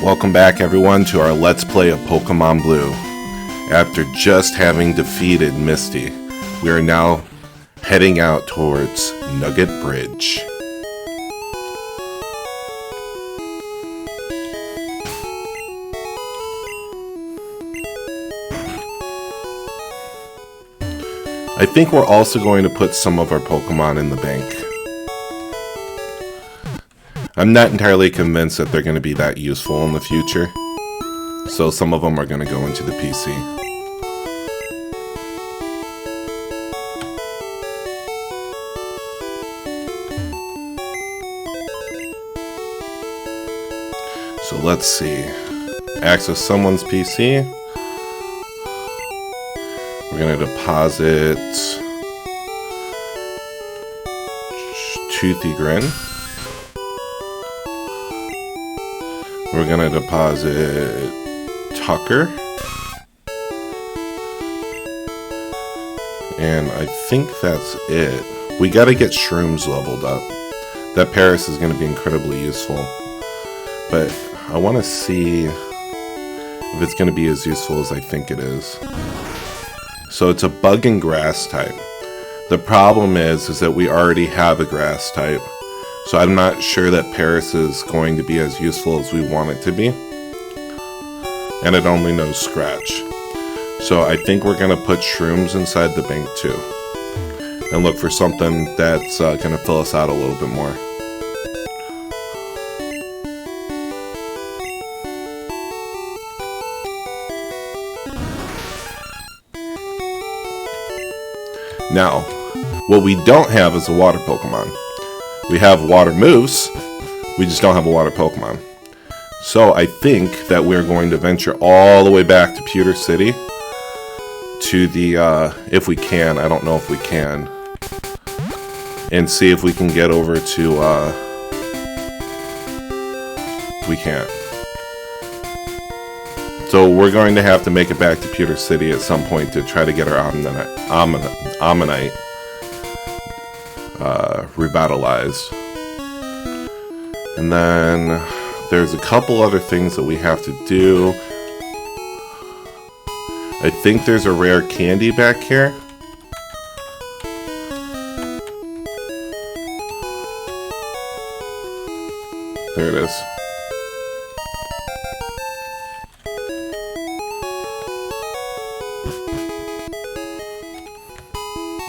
Welcome back everyone to our Let's Play of Pokemon Blue. After just having defeated Misty, we are now heading out towards Nugget Bridge. I think we're also going to put some of our Pokemon in the bank. I'm not entirely convinced that they're going to be that useful in the future, so some of them are going to go into the PC. So let's see. Access someone's PC. We're going to deposit Toothy Grin. We're gonna deposit Tucker. And I think that's it. We gotta get Shrooms leveled up. That Paris is gonna be incredibly useful. But I wanna see if it's gonna be as useful as I think it is. So it's a bug and grass type. The problem is that we already have a grass type. So I'm not sure that Paris is going to be as useful as we want it to be. And it only knows Scratch. So I think we're going to put Shrooms inside the bank too. And look for something that's going to fill us out a little bit more. Now, what we don't have is a water Pokemon. We have water moves, we just don't have a water Pokemon. So I think that we're going to venture all the way back to Pewter City to the, if we can, I don't know if we can, and see if we can get over to, we can't. So we're going to have to make it back to Pewter City at some point to try to get our Ammonite revitalized. And then there's a couple other things that we have to do. I think there's a rare candy back here. There it is.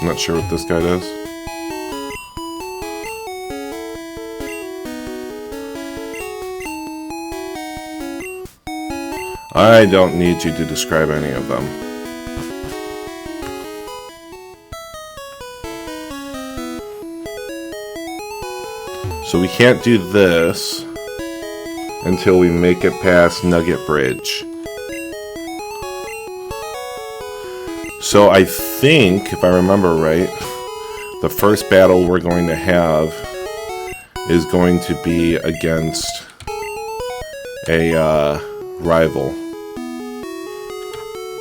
I'm not sure what this guy does. I don't need you to describe any of them. So we can't do this until we make it past Nugget Bridge. So I think, if I remember right, the first battle we're going to have is going to be against a rival.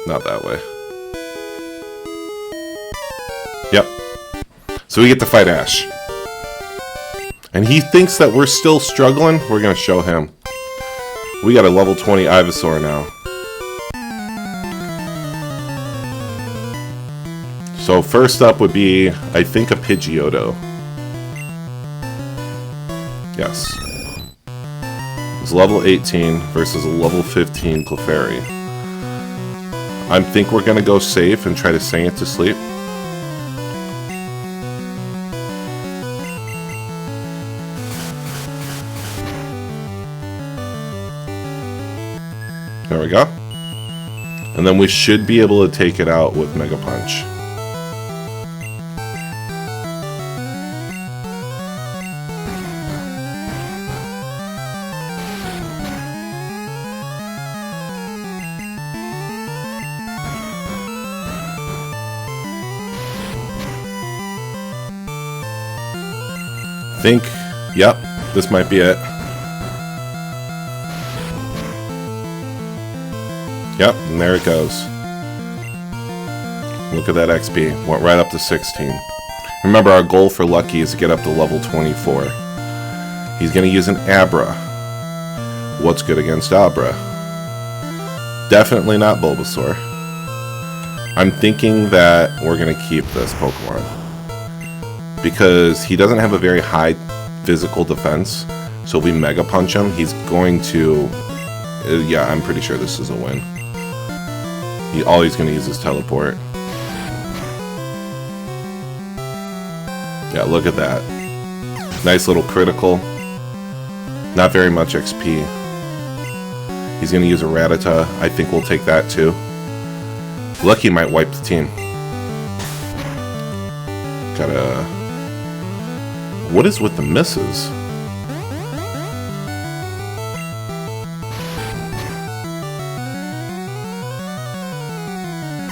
Not that way. Yep. So we get to fight Ash. And he thinks that we're still struggling. We're going to show him. We got a level 20 Ivysaur now. So first up would be, I think, a Pidgeotto. Yes. It's level 18 versus a level 15 Clefairy. I think we're going to go safe and try to sing it to sleep. There we go. And then we should be able to take it out with Mega Punch. Think, yep, this might be it. Yep, and there it goes. Look at that XP, went right up to 16. Remember, our goal for Lucky is to get up to level 24. He's going to use an Abra, What's good against Abra? Definitely not Bulbasaur. I'm thinking that we're going to keep this Pokemon. Because he doesn't have a very high physical defense. So if we Mega Punch him, he's going to... yeah, I'm pretty sure this is a win. All he's going to use is Teleport. Yeah, look at that. Nice little critical. Not very much XP. He's going to use a Rattata. I think we'll take that too. Lucky might wipe the team. Gotta... What is with the misses?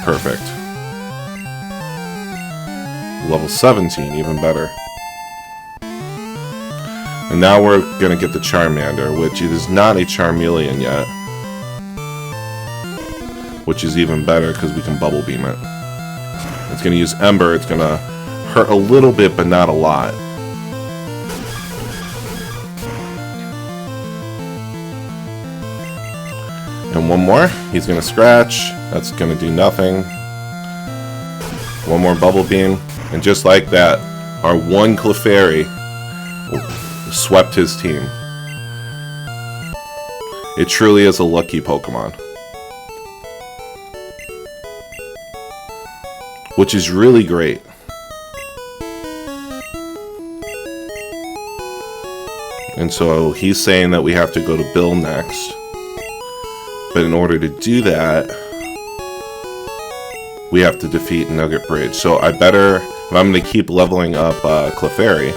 Perfect. Level 17, even better. And now we're gonna get the Charmander, which is not a Charmeleon yet. Which is even better because we can Bubble Beam it. It's gonna use Ember, it's gonna hurt a little bit, but not a lot. And one more, he's gonna Scratch, that's gonna do nothing. One more Bubble Beam, and just like that, our one Clefairy swept his team. It truly is a lucky Pokemon. Which is really great. And so he's saying that we have to go to Bill next. But in order to do that, we have to defeat Nugget Bridge. So I better, if I'm going to keep leveling up Clefairy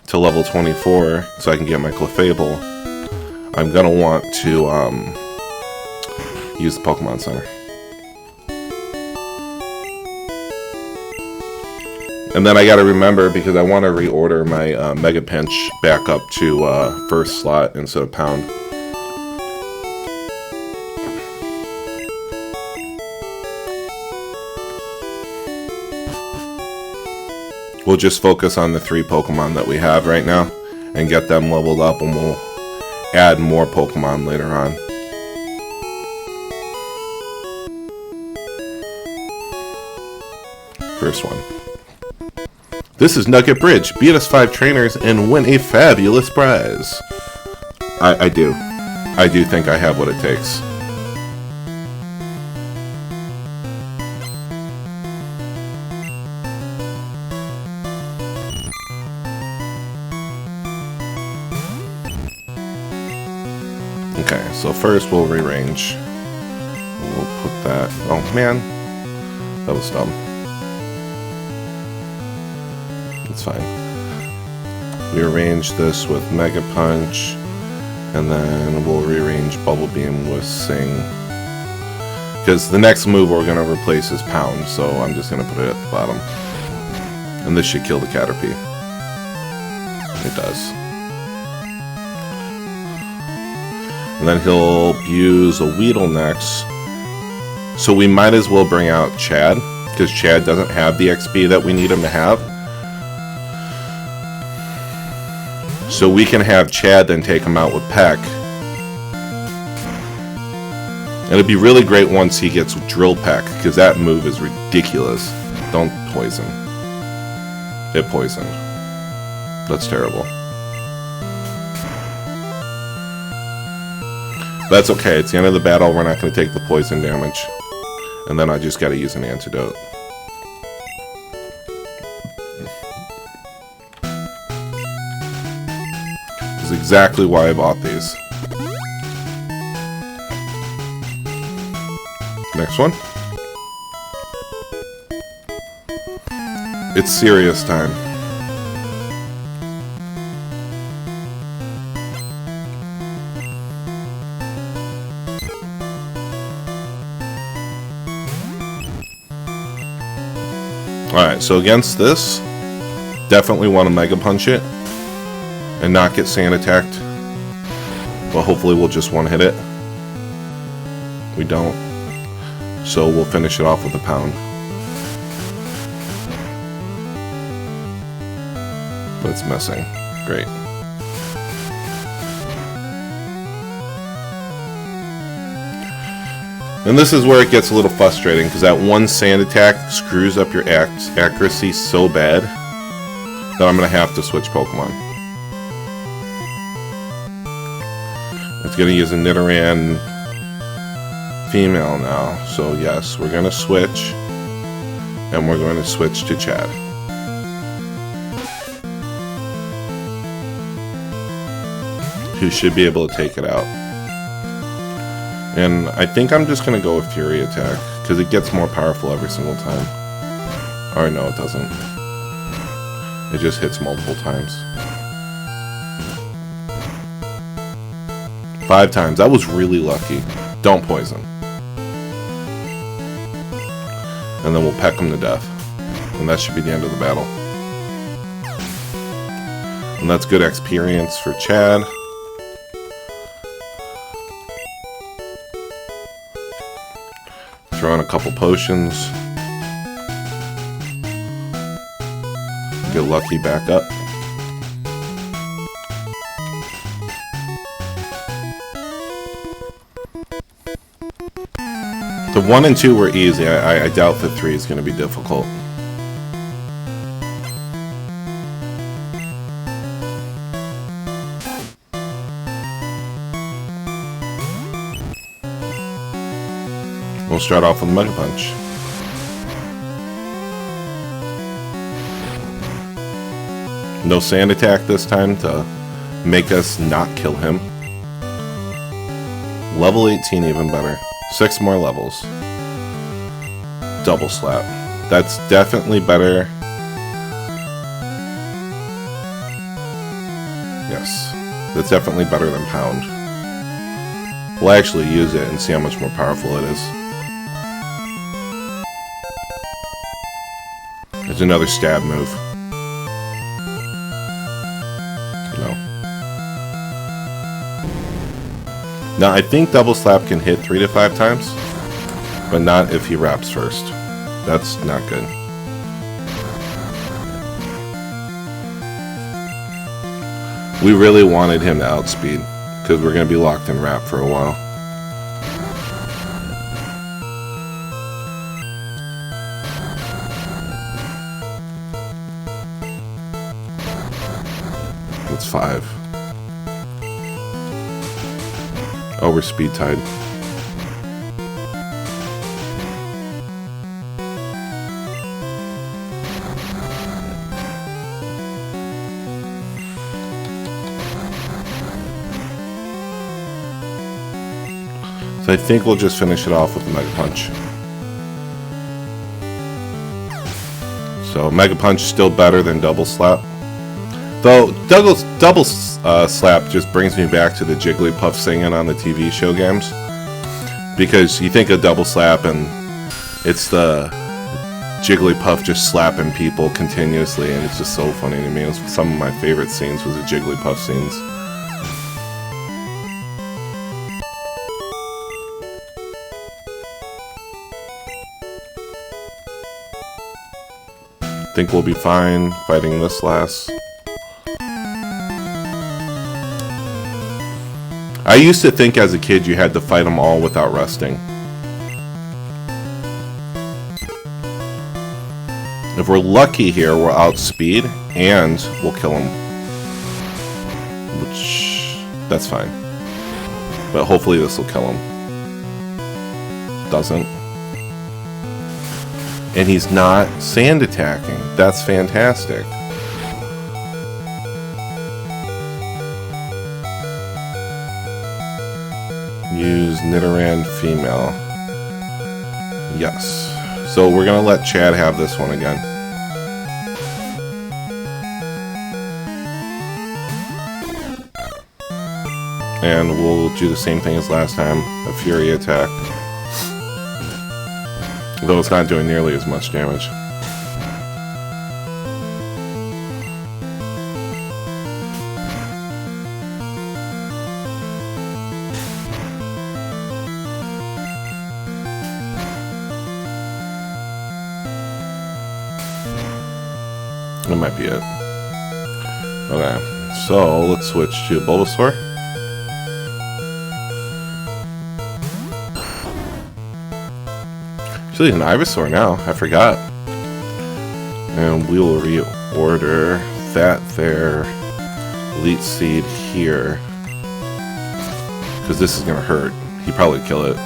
to level 24 so I can get my Clefable, I'm going to want to use the Pokemon Center. And then I got to remember, because I want to reorder my Mega Pinch back up to first slot instead of pound. We'll just focus on the 3 Pokemon that we have right now and get them leveled up, and we'll add more Pokemon later on. First one. This is Nugget Bridge. Beat us 5 trainers and win a fabulous prize. I do. I do think I have what it takes. Okay, so first we'll rearrange. We'll put that... Oh, man. That was dumb. It's fine. We arrange this with Mega Punch, and then we'll rearrange Bubble Beam with Sing. Because the next move we're going to replace is Pound, so I'm just going to put it at the bottom. And this should kill the Caterpie. It does. And then he'll use a Weedle next. So we might as well bring out Chad, because Chad doesn't have the XP that we need him to have. So we can have Chad then take him out with Peck. And it'd be really great once he gets Drill Peck, because that move is ridiculous. Don't poison. It poisoned. That's terrible. That's okay, it's the end of the battle, we're not going to take the poison damage. And then I just got to use an antidote. This is exactly why I bought these. Next one. It's serious time. Alright, so against this, definitely want to Mega Punch it and not get Sand attacked. But hopefully we'll just one-hit it. We don't. So we'll finish it off with a Pound. But it's missing. Great. And this is where it gets a little frustrating, because that one sand attack screws up your accuracy so bad that I'm going to have to switch Pokemon. It's going to use a Nidoran female now, so yes, we're going to switch, and we're going to switch to Chad. Who should be able to take it out. And I think I'm just going to go with Fury Attack, because it gets more powerful every single time. Or no, it doesn't. It just hits multiple times. 5 times. That was really lucky. Don't poison. And then we'll peck him to death. And that should be the end of the battle. And that's good experience for Chad. Throw in a couple potions. Get Lucky back up. The 1 and 2 were easy. I doubt the 3 is going to be difficult. We'll start off with Mega Punch. No Sand Attack this time to make us not kill him. Level 18 even better. 6 more levels. Double Slap. That's definitely better. Yes. That's definitely better than Pound. We'll actually use it and see how much more powerful it is. There's another stab move. No. Now, I think Double Slap can hit 3 to 5 times, but not if he wraps first. That's not good. We really wanted him to outspeed, because we're going to be locked in wrap for a while. That's 5. Oh, we're speed tied. So I think we'll just finish it off with a Mega Punch. So Mega Punch is still better than Double Slap. Though double Slap just brings me back to the Jigglypuff singing on the TV show games. Because you think of Double Slap and it's the Jigglypuff just slapping people continuously, and it's just so funny to me. It was some of my favorite scenes was the Jigglypuff scenes. I think we'll be fine fighting this last. I used to think as a kid you had to fight them all without resting. If we're lucky here, we'll outspeed and we'll kill him. Which, that's fine. But hopefully this will kill him. Doesn't. And he's not sand attacking. That's fantastic. Use Nidoran female. Yes. So we're going to let Chad have this one again. And we'll do the same thing as last time. A Fury Attack. Though it's not doing nearly as much damage. That might be it. Okay, so let's switch to Bulbasaur. Actually, an Ivysaur now. I forgot. And we will reorder that there. Elite Seed here. Because this is going to hurt. He'd probably kill it.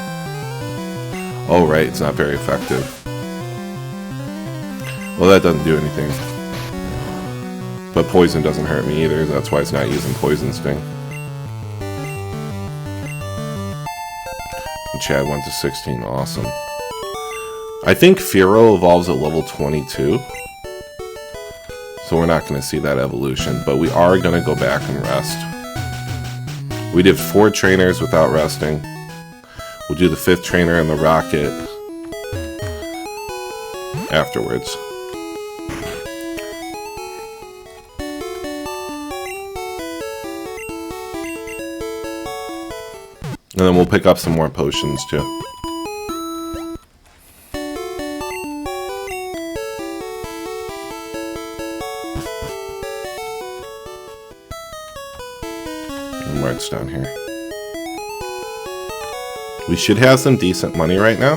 Oh, right. It's not very effective. Well, that doesn't do anything. But poison doesn't hurt me either. That's why it's not using Poison Sting. And Chad went to 16. Awesome. I think Fearow evolves at level 22. So we're not going to see that evolution. But we are going to go back and rest. We did 4 trainers without resting. We'll do the 5th trainer and the rocket afterwards. And then we'll pick up some more potions too. And where it's down here. We should have some decent money right now.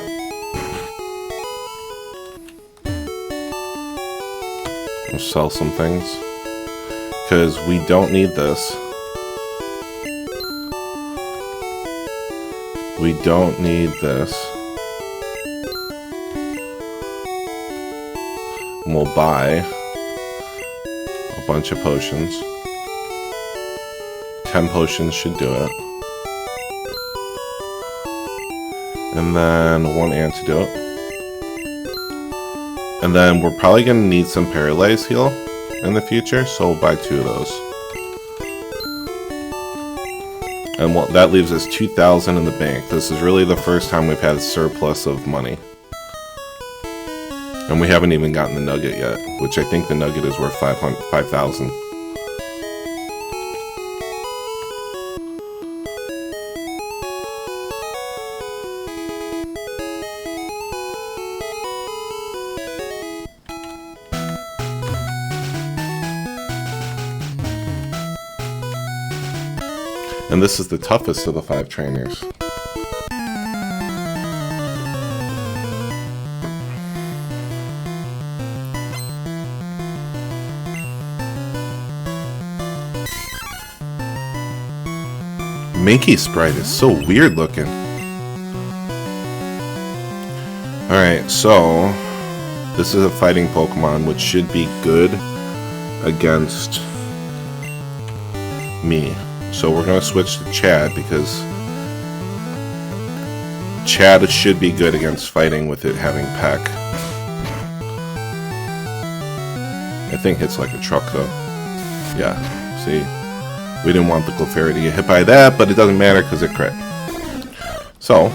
We'll sell some things. Because we don't need this. We don't need this. And we'll buy a bunch of potions. 10 potions should do it. And then 1 antidote. And then we're probably going to need some Paralyze Heal in the future, so we'll buy 2 of those. And that leaves us 2,000 in the bank. This is really the first time we've had a surplus of money. And we haven't even gotten the nugget yet, which I think the nugget is worth 5,000. And this is the toughest of the 5 trainers. Mankey's sprite is so weird looking. Alright, so this is a fighting Pokemon, which should be good against me. So we're going to switch to Chad, because Chad should be good against fighting with it having Peck. I think hits like a truck though. Yeah, see? We didn't want the Clefairy to get hit by that, but it doesn't matter because it crit. So,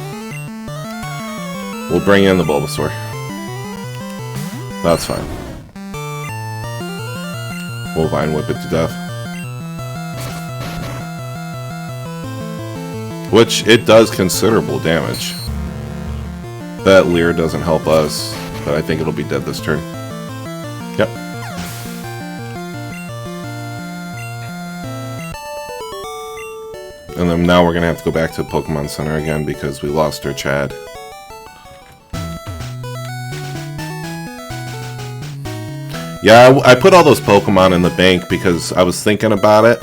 we'll bring in the Bulbasaur. That's fine. We'll Vine Whip it to death. Which, it does considerable damage. That Leer doesn't help us, but I think it'll be dead this turn. Yep. And then now we're going to have to go back to the Pokemon Center again because we lost our Chad. Yeah, I put all those Pokemon in the bank because I was thinking about it.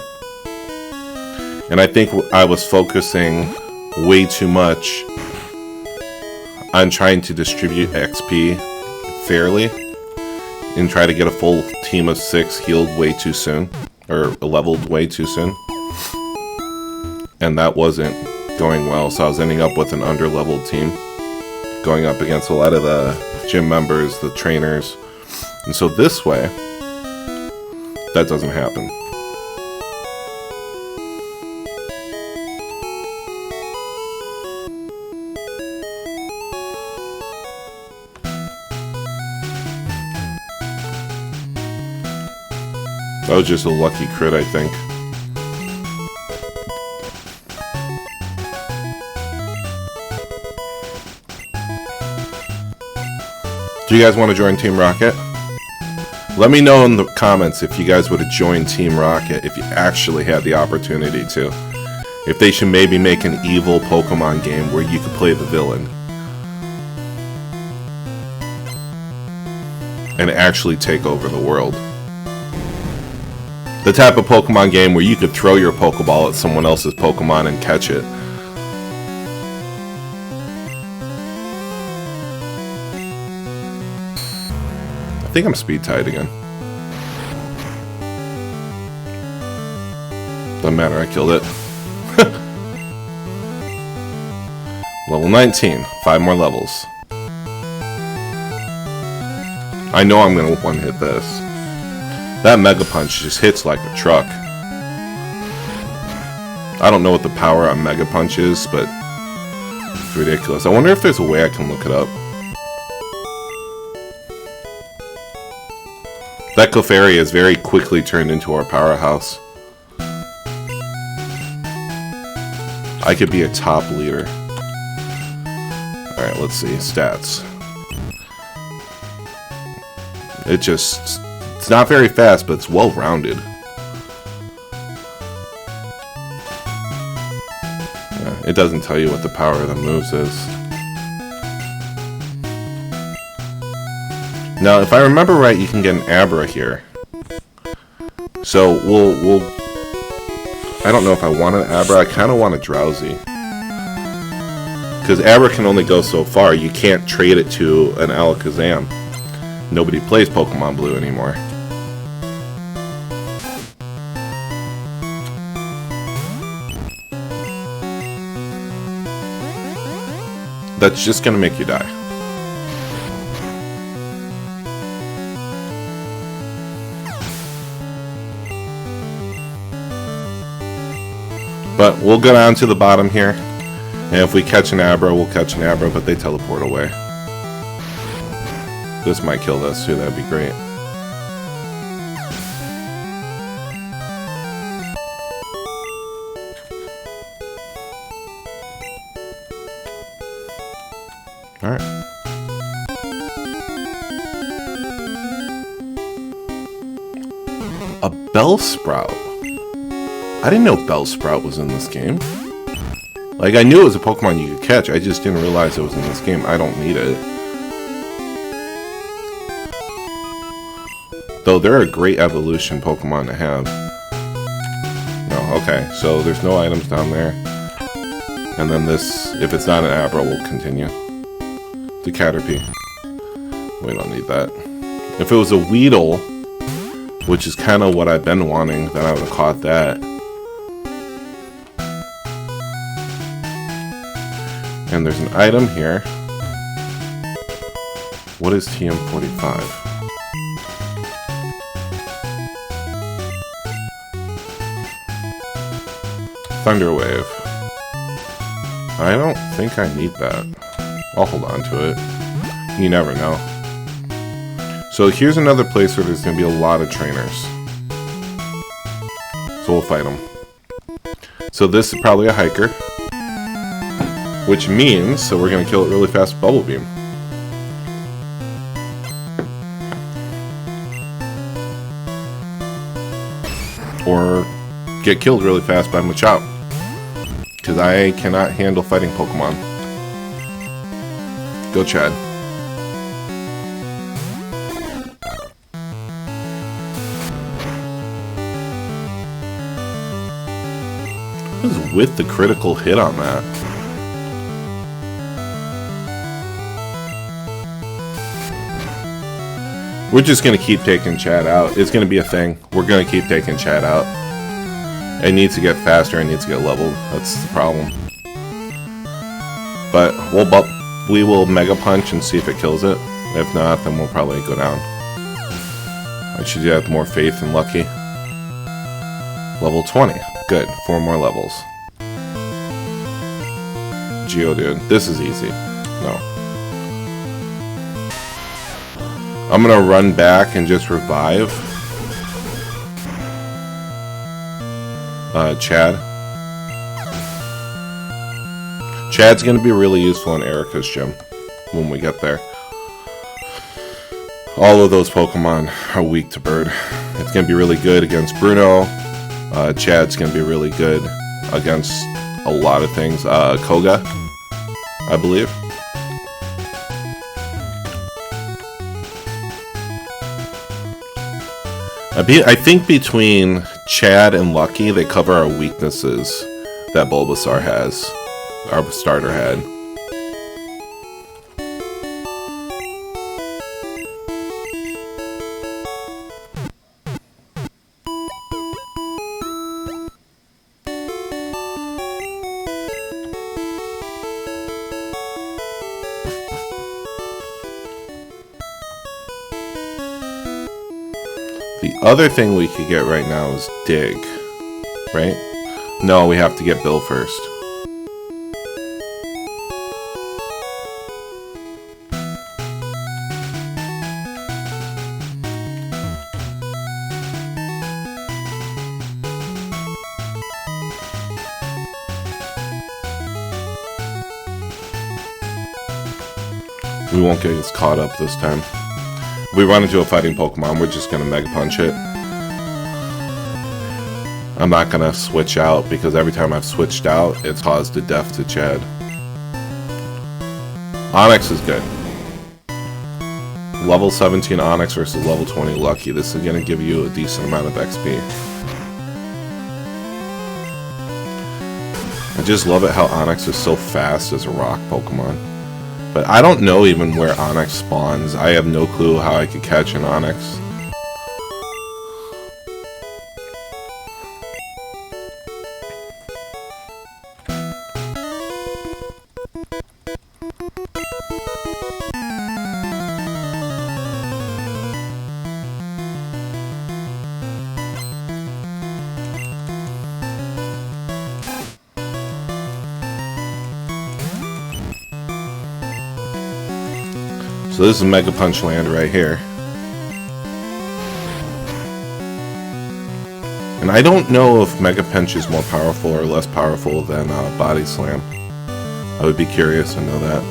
And I think I was focusing way too much on trying to distribute XP fairly and try to get a full team of 6 healed way too soon, or leveled way too soon. And that wasn't going well, so I was ending up with an under-leveled team, going up against a lot of the gym members, the trainers. And so this way, that doesn't happen. That was just a lucky crit, I think. Do you guys want to join Team Rocket? Let me know in the comments if you guys would have joined Team Rocket if you actually had the opportunity to. If they should maybe make an evil Pokemon game where you could play the villain. and actually take over the world. The type of Pokemon game where you could throw your Pokeball at someone else's Pokemon and catch it. I think I'm speed tied again. Doesn't matter, I killed it. Level 19, 5 more levels. I know I'm gonna one-hit this. That Mega Punch just hits like a truck. I don't know what the power on Mega Punch is, but it's ridiculous. I wonder if there's a way I can look it up. That Clefairy is very quickly turned into our powerhouse. I could be a top leader. Alright, let's see. Stats. It's not very fast, but it's well-rounded. Yeah, it doesn't tell you what the power of the moves is. Now, if I remember right, you can get an Abra here. So, we'll I don't know if I want an Abra. I kind of want a Drowsy. Because Abra can only go so far. You can't trade it to an Alakazam. Nobody plays Pokemon Blue anymore. That's just gonna make you die. But we'll go down to the bottom here. And if we catch an Abra, we'll catch an Abra, but they teleport away. This might kill this too, that'd be great. Alright. A Bellsprout. I didn't know Bellsprout was in this game. Like, I knew it was a Pokemon you could catch, I just didn't realize it was in this game. I don't need it. Though they're a great evolution Pokemon to have. No, okay, so there's no items down there. And then this, if it's not an Abra, we'll continue. The Caterpie. We don't need that. If it was a Weedle, which is kind of what I've been wanting, then I would have caught that. And there's an item here. What is TM45? Thunder Wave. I don't think I need that. I'll hold on to it. You never know. So here's another place where there's going to be a lot of trainers. So we'll fight them. So this is probably a hiker. Which means, so we're going to kill it really fast with Bubble Beam. Or get killed really fast by Machop. Because I cannot handle fighting Pokemon. Go Chad. What is with the critical hit on that? We're just going to keep taking Chad out. It's going to be a thing. We're going to keep taking Chad out. It needs to get faster. It needs to get leveled. That's the problem. But we will Mega Punch and see if it kills it. If not, then we'll probably go down. I should have more faith and lucky. Level 20. Good. 4 more levels. Geodude. This is easy. No. I'm gonna run back and just revive Chad. Chad's gonna be really useful in Erica's gym when we get there. All of those Pokemon are weak to Bird. It's gonna be really good against Bruno. Chad's gonna be really good against a lot of things. Koga, I believe. I think between Chad and Lucky, they cover our weaknesses that Bulbasaur has. Our starter had. The other thing we could get right now is Dig, right? No, we have to get Bill first. We won't get us caught up this time. If we run into a fighting Pokemon, we're just gonna Mega Punch it. I'm not gonna switch out because every time I've switched out, it's caused a death to Chad. Onix is good. Level 17 Onix versus level 20 Lucky. This is gonna give you a decent amount of XP. I just love it how Onix is so fast as a rock Pokemon. But I don't know even where Onix spawns. I have no clue how I could catch an Onix. So this is Mega Punch Land right here. And I don't know if Mega Punch is more powerful or less powerful than Body Slam. I would be curious to know that.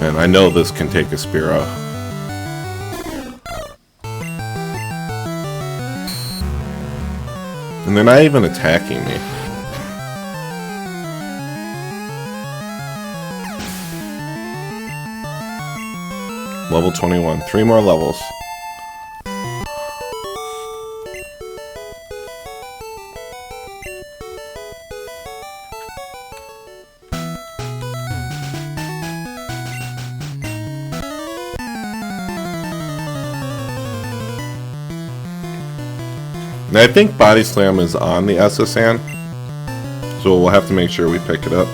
And I know this can take a Spearow. And they're not even attacking me. Level 21. 3 more levels. And I think Body Slam is on the SSN, so we'll have to make sure we pick it up.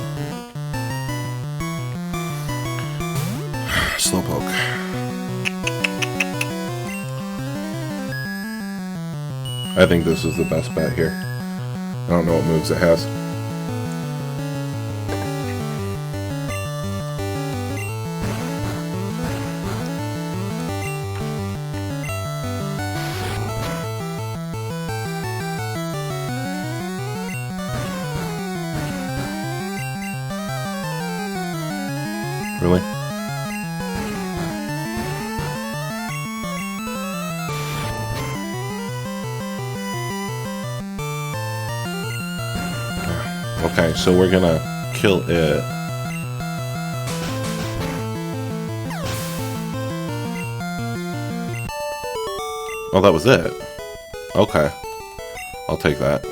Slowpoke. I think this is the best bet here. I don't know what moves it has. Really? Okay, so we're gonna kill it. Oh, that was it. Okay. I'll take that.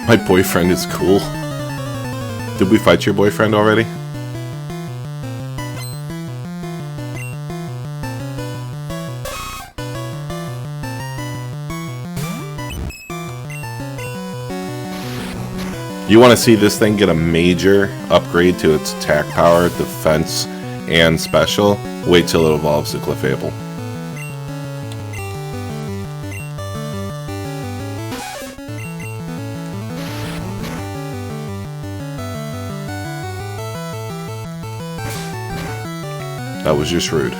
My boyfriend is cool. Did we fight your boyfriend already? You want to see this thing get a major upgrade to its attack power, defense, and special? Wait till it evolves to Clefable. That was just rude.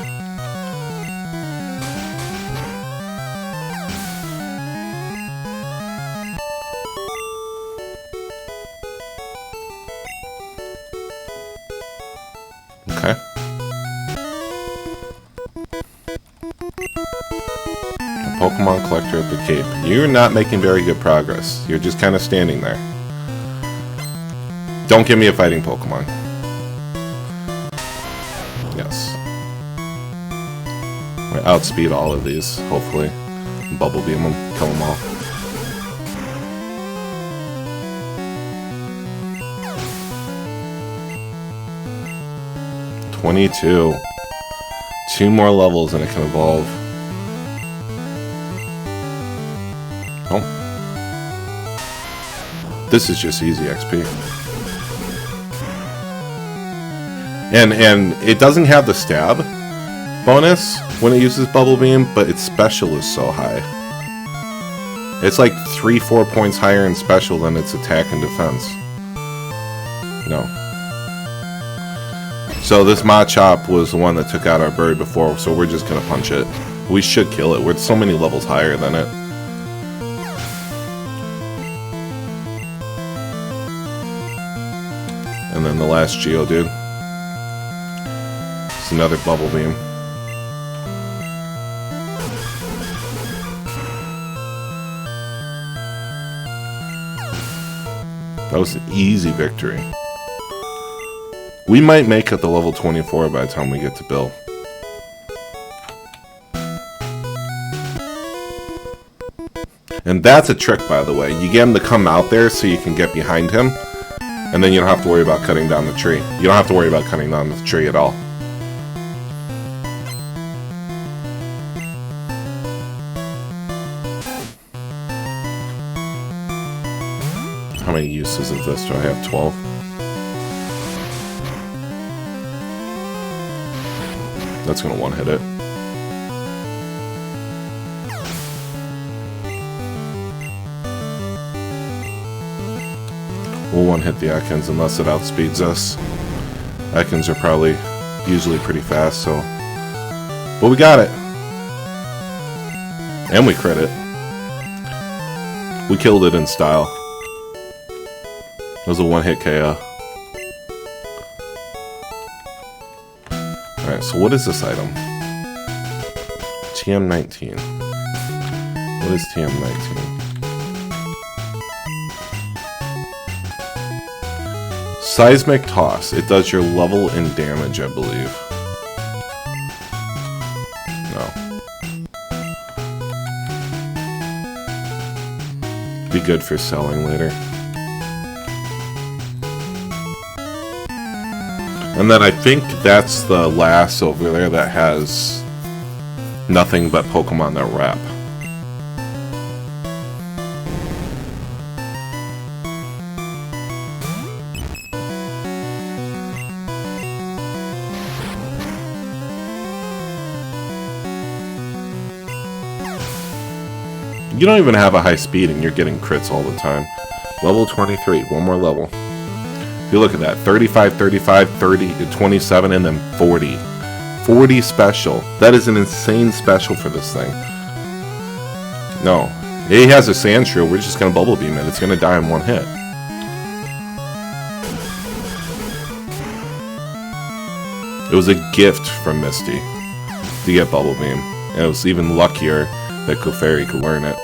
Okay. A Pokemon collector at the Cape. You're not making very good progress. You're just kind of standing there. Don't give me a fighting Pokemon. Yes. We outspeed all of these, hopefully. Bubble beam them, kill them all. $22. 2 more levels and it can evolve. Oh. This is just easy XP. And it doesn't have the stab bonus when it uses Bubble Beam, but its special is so high. It's like 3-4 points higher in special than its attack and defense. No. So this Machop was the one that took out our bird before, so we're just gonna punch it. We should kill it. We're so many levels higher than it. And then the last Geodude. It's another Bubble Beam. That was an easy victory. We might make it to level 24 by the time we get to Bill. And that's a trick, by the way. You get him to come out there so you can get behind him, and then you don't have to worry about cutting down the tree. You don't have to worry about cutting down the tree at all. How many uses of this do I have? 12? That's gonna one-hit it. We'll one-hit the Ekans unless it outspeeds us. Ekans are probably usually pretty fast, so... But we got it! And we crit it. We killed it in style. It was a one-hit KO. Alright, so what is this item? TM19. What is TM19? Seismic Toss. It does your level and damage, I believe. No. Be good for selling later. And then I think that's the last over there that has nothing but Pokemon that wrap. You don't even have a high speed and you're getting crits all the time. Level 23, one more level. If you look at that, 35, 35, 30, 27, and then 40. 40 special. That is an insane special for this thing. No. It has a Sandshrew, we're just going to Bubble Beam it. It's going to die in one hit. It was a gift from Misty to get Bubble Beam. And it was even luckier that Clefairy could learn it.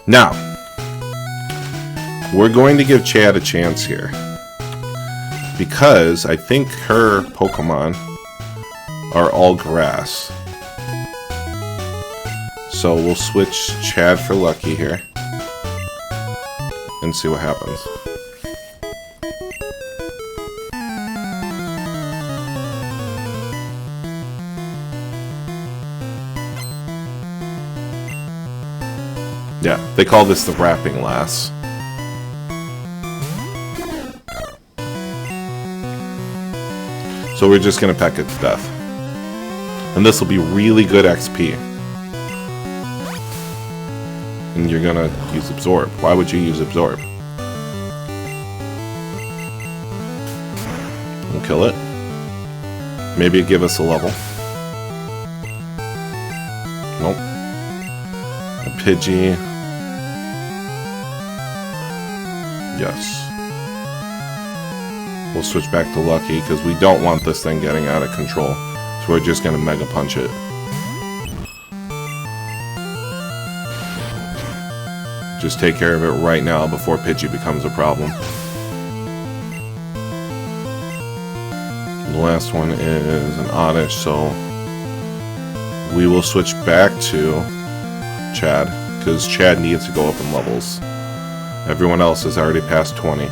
Now, we're going to give Chad a chance here, because I think her Pokemon are all grass. So we'll switch Chad for Lucky here, and see what happens. Yeah, they call this the wrapping lass. So we're just gonna peck it to death. And this will be really good XP. And you're gonna use Absorb. Why would you use Absorb? We'll kill it. Maybe it'd give us a level. Nope. A Pidgey. Yes. We'll switch back to Lucky because we don't want this thing getting out of control. So we're just going to Mega Punch it. Just take care of it right now before Pidgey becomes a problem. The last one is an Oddish, so we will switch back to Chad, because Chad needs to go up in levels. Everyone else is already past 20.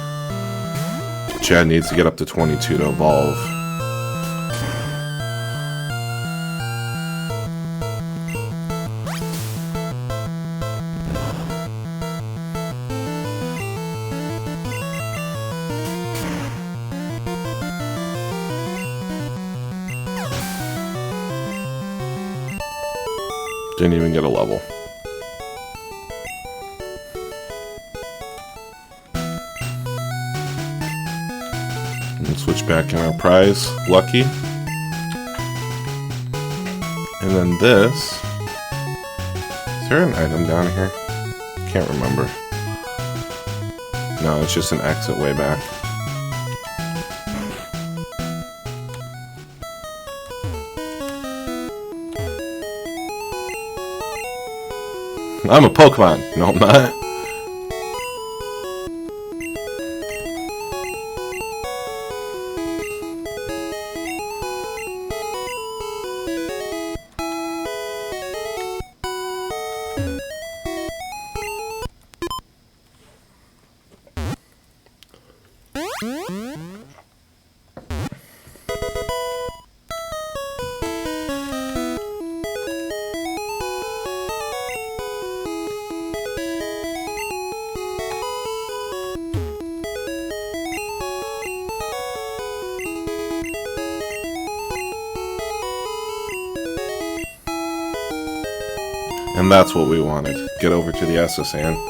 Chad needs to get up to 22 to evolve. Didn't even get a level. And switch back in our prize, Lucky. And then this. Is there an item down here? Can't remember. No, it's just an exit way back. I'm a Pokemon. No, I'm not. And that's what we wanted. Get over to the SSN.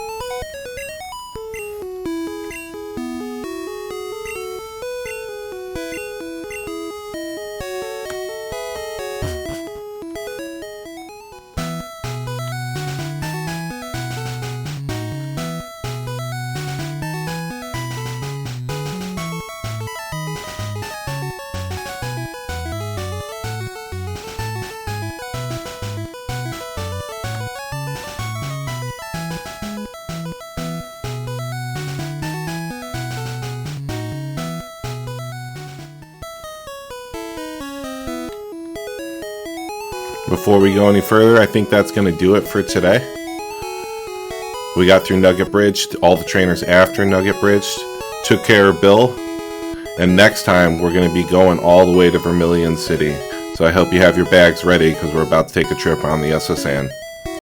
Before we go any further, I think that's going to do it for today. We got through Nugget Bridge, all the trainers after Nugget Bridge, took care of Bill, and next time we're going to be going all the way to Vermilion City. So I hope you have your bags ready because we're about to take a trip on the SSN.